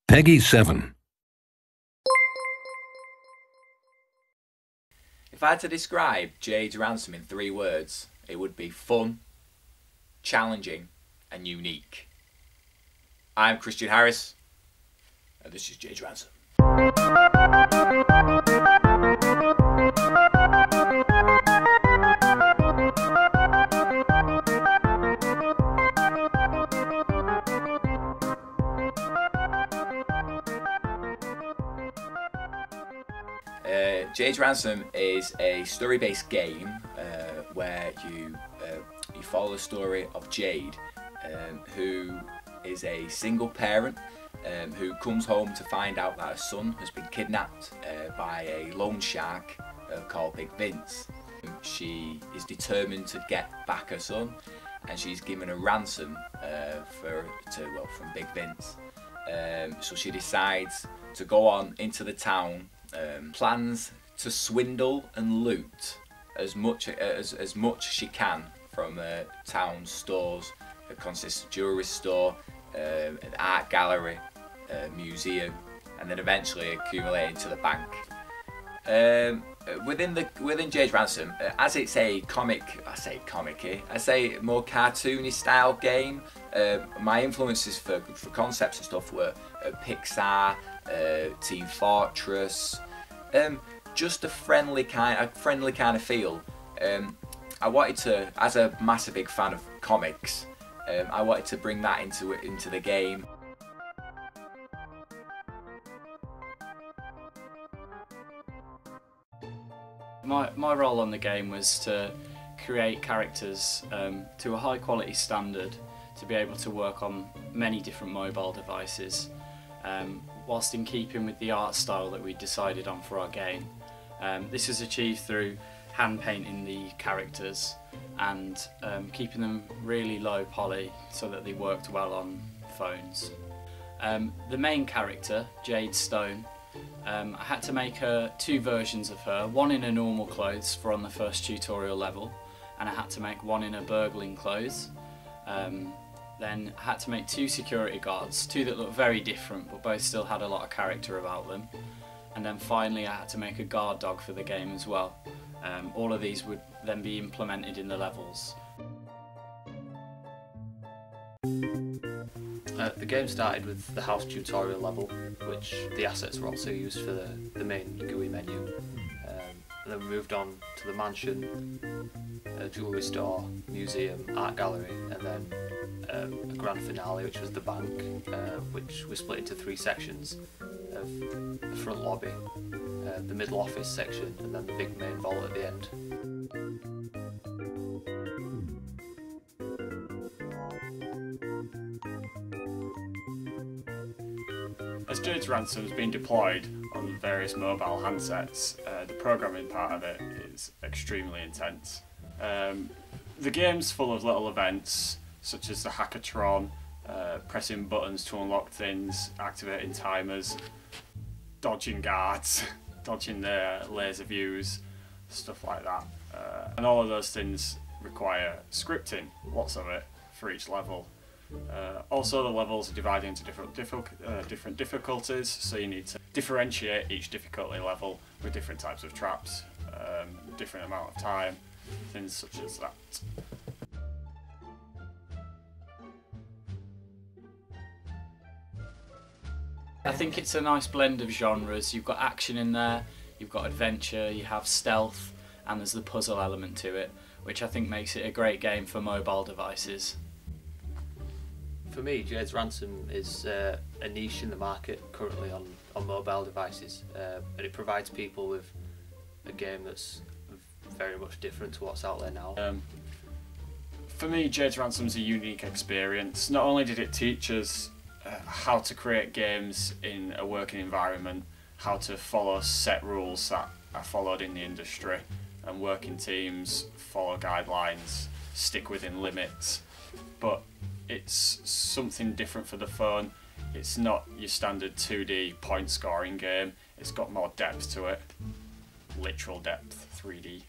Peggy 7. If I had to describe Jade's Ransom in 3 words, it would be fun, challenging and unique. I'm Christian Harris, and this is Jade's Ransom. Jade's Ransom is a story-based game where you follow the story of Jade, who is a single parent who comes home to find out that her son has been kidnapped by a loan shark called Big Vince. She is determined to get back her son, and she's given a ransom from Big Vince. So she decides to go on into the town, plans to swindle and loot as much as she can from town stores. It consists of a jewellery store, an art gallery, a museum, and then eventually accumulating to the bank. Within Jade's Ransom, as it's a I say more cartoony style game. My influences for concepts and stuff were Pixar, Team Fortress, just a friendly kind of feel. I wanted to, as a massive big fan of comics, I wanted to bring that into the game. My role on the game was to create characters to a high quality standard, to be able to work on many different mobile devices, whilst in keeping with the art style that we decided on for our game. This is achieved through hand painting the characters and keeping them really low poly so that they worked well on phones. The main character, Jade Stone, I had to make 2 versions of her, one in her normal clothes for on the first tutorial level, and I had to make one in her burgling clothes. Then I had to make 2 security guards, 2 that looked very different but both still had a lot of character about them. And then finally I had to make a guard dog for the game as well. All of these would then be implemented in the levels. The game started with the house tutorial level, which the assets were also used for the main GUI menu. And then we moved on to the mansion, a jewellery store, museum, art gallery, and then a grand finale, which was the bank, which was split into 3 sections of the front lobby, the middle office section, and then the big main vault at the end. As Jade's Ransom has been deployed on various mobile handsets, the programming part of it is extremely intense. The game's full of little events such as the hackathon, pressing buttons to unlock things, activating timers, dodging guards, dodging their laser views, stuff like that. And all of those things require scripting, lots of it, for each level. Also the levels are divided into different difficulties, so you need to differentiate each difficulty level with different types of traps, different amount of time, things such as that. I think it's a nice blend of genres. You've got action in there, you've got adventure, you have stealth, and there's the puzzle element to it, which I think makes it a great game for mobile devices. For me, Jade's Ransom is a niche in the market currently on mobile devices, and it provides people with a game that's very much different to what's out there now. For me, Jade's Ransom is a unique experience. Not only did it teach us how to create games in a working environment, how to follow set rules that are followed in the industry, and working teams follow guidelines, stick within limits, but it's something different for the phone. It's not your standard 2D point scoring game, it's got more depth to it, literal depth, 3D.